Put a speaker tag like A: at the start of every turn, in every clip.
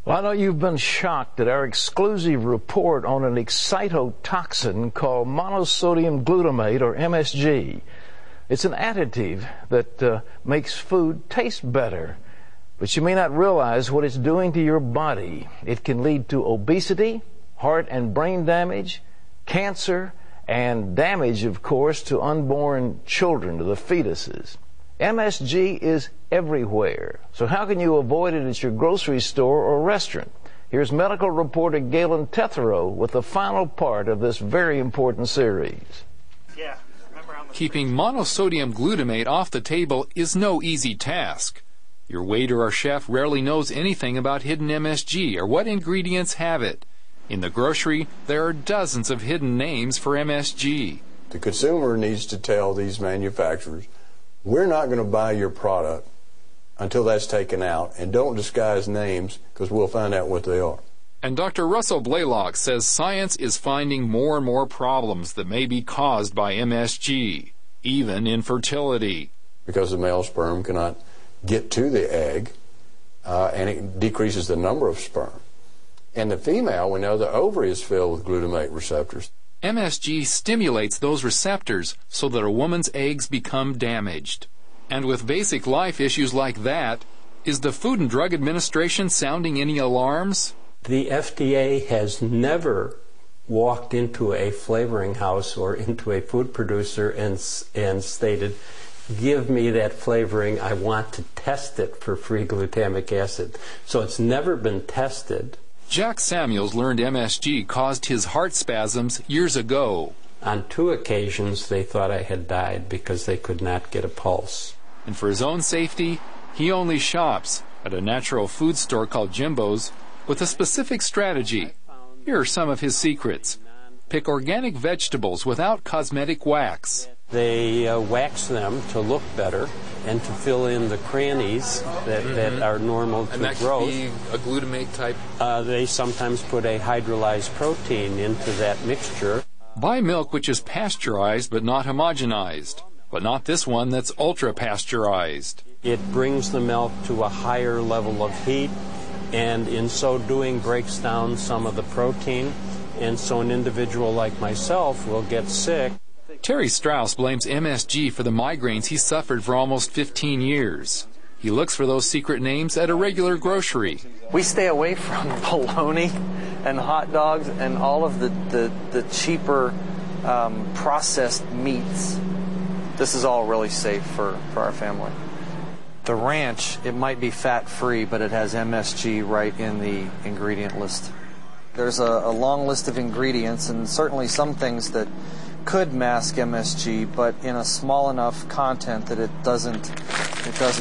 A: Well, I know you've been shocked at our exclusive report on an excitotoxin called monosodium glutamate, or MSG. It's an additive that makes food taste better, but you may not realize what it's doing to your body. It can lead to obesity, heart and brain damage, cancer, and damage, of course, to unborn children, to the fetuses. MSG is everywhere. So how can you avoid it at your grocery store or restaurant? Here's medical reporter Galen Tetherow with the final part of this very important series.
B: Keeping monosodium glutamate off the table is no easy task. Your waiter or chef rarely knows anything about hidden MSG or what ingredients have it. In the grocery, there are dozens of hidden names for MSG.
C: The consumer needs to tell these manufacturers, we're not going to buy your product until that's taken out, and don't disguise names because we'll find out what they are.
B: And Dr. Russell Blaylock says science is finding more and more problems that may be caused by MSG, even infertility.
C: Because the male sperm cannot get to the egg, and it decreases the number of sperm. And the female, we know the ovary is filled with glutamate receptors.
B: MSG stimulates those receptors so that a woman's eggs become damaged. And with basic life issues like that, is the Food and Drug Administration sounding any alarms?
D: The FDA has never walked into a flavoring house or into a food producer and stated, give me that flavoring, I want to test it for free glutamic acid. So it's never been tested.
B: Jack Samuels learned MSG caused his heart spasms years ago.
D: On 2 occasions, they thought I had died because they could not get a pulse.
B: And for his own safety, he only shops at a natural food store called Jimbo's with a specific strategy. Here are some of his secrets. Pick organic vegetables without cosmetic wax.
D: They wax them to look better and to fill in the crannies that are normal to growth.
B: And that could be a glutamate type?
D: They sometimes put a hydrolyzed protein into that mixture.
B: Buy milk which is pasteurized but not homogenized, but not this one that's ultra-pasteurized.
D: It brings the milk to a higher level of heat, and in so doing breaks down some of the protein, and so an individual like myself will get sick.
B: Terry Strauss blames MSG for the migraines he suffered for almost 15 years. He looks for those secret names at a regular grocery.
E: We stay away from bologna and hot dogs and all of the cheaper processed meats. This is all really safe for our family. The ranch, it might be fat-free, but it has MSG right in the ingredient list. There's a long list of ingredients, and certainly some things that could mask MSG, but in a small enough content that it doesn't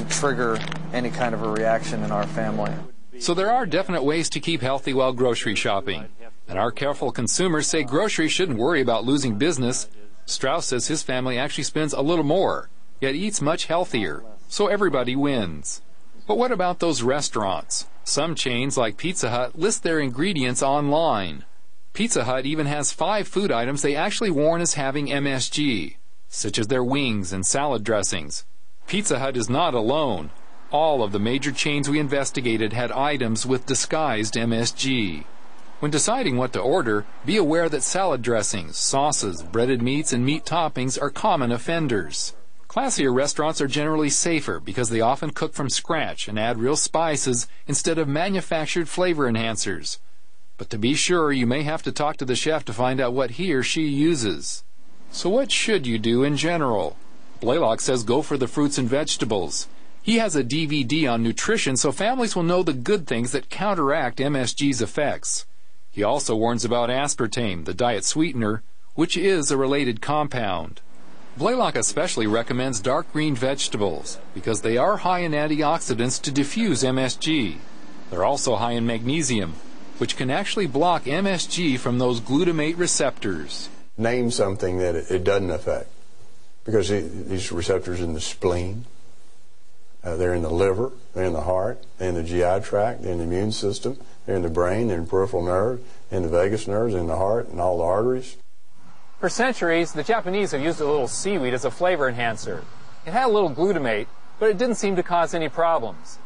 E: trigger any kind of a reaction in our family.
B: So there are definite ways to keep healthy while grocery shopping. And our careful consumers say groceries shouldn't worry about losing business. Strauss says his family actually spends a little more, yet eats much healthier. So everybody wins. But what about those restaurants? Some chains like Pizza Hut list their ingredients online. Pizza Hut even has 5 food items they actually warn as having MSG, such as their wings and salad dressings. Pizza Hut is not alone. All of the major chains we investigated had items with disguised MSG. When deciding what to order, be aware that salad dressings, sauces, breaded meats, and meat toppings are common offenders. Classier restaurants are generally safer because they often cook from scratch and add real spices instead of manufactured flavor enhancers. But to be sure, you may have to talk to the chef to find out what he or she uses. So what should you do in general? Blaylock says go for the fruits and vegetables. He has a DVD on nutrition so families will know the good things that counteract MSG's effects. He also warns about aspartame, the diet sweetener, which is a related compound. Blaylock especially recommends dark green vegetables because they are high in antioxidants to diffuse MSG. They're also high in magnesium, which can actually block MSG from those glutamate receptors.
C: Name something that it doesn't affect, because these receptors in the spleen, they're in the liver, they're in the heart, they're in the GI tract, they're in the immune system, they're in the brain, they're in peripheral nerve, in the vagus nerves, in the heart, and all the arteries.
F: For centuries, the Japanese have used a little seaweed as a flavor enhancer. It had a little glutamate, but it didn't seem to cause any problems.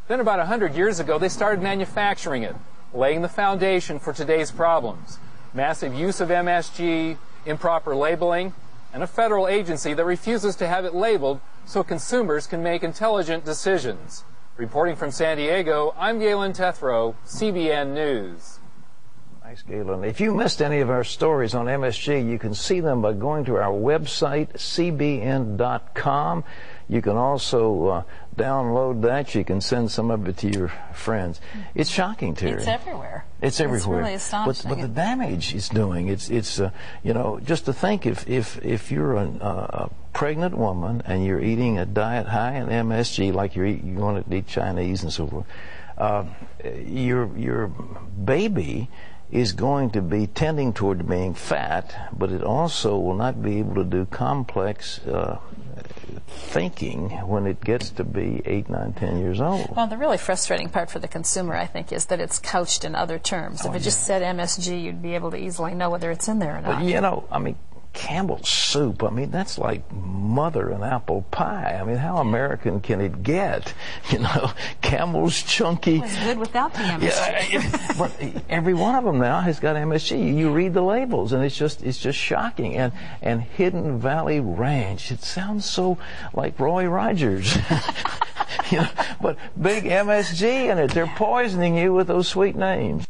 F: Then about 100 years ago, they started manufacturing it, laying the foundation for today's problems. Massive use of MSG, improper labeling, and a federal agency that refuses to have it labeled so consumers can make intelligent decisions. Reporting from San Diego, I'm Galen Tethrow, CBN News.
A: Thanks, Galen. If you missed any of our stories on MSG, you can see them by going to our website, cbn.com. You can also download that. You can send some of it to your friends. It's shocking, Terry.
G: It's everywhere.
A: It's everywhere.
G: It's really astonishing.
A: But the damage it's doing, it's you know, just to think if you're a pregnant woman and you're eating a diet high in MSG, like you want to eat Chinese and so forth, your baby is going to be tending toward being fat, but it also will not be able to do complex thinking when it gets to be 8, 9, 10 years old.
G: Well, the really frustrating part for the consumer, I think, is that it's couched in other terms. If it just said MSG, you'd be able to easily know whether it's in there or not.
A: But, you know, I mean, Campbell's soup, I mean, that's like mother and apple pie. I mean, how American can it get? You know, Campbell's chunky.
G: It was good without the MSG.
A: Yeah, but every one of them now has got MSG. You read the labels, and it's just shocking. And Hidden Valley Ranch, it sounds so like Roy Rogers. You know, but big MSG in it. They're poisoning you with those sweet names.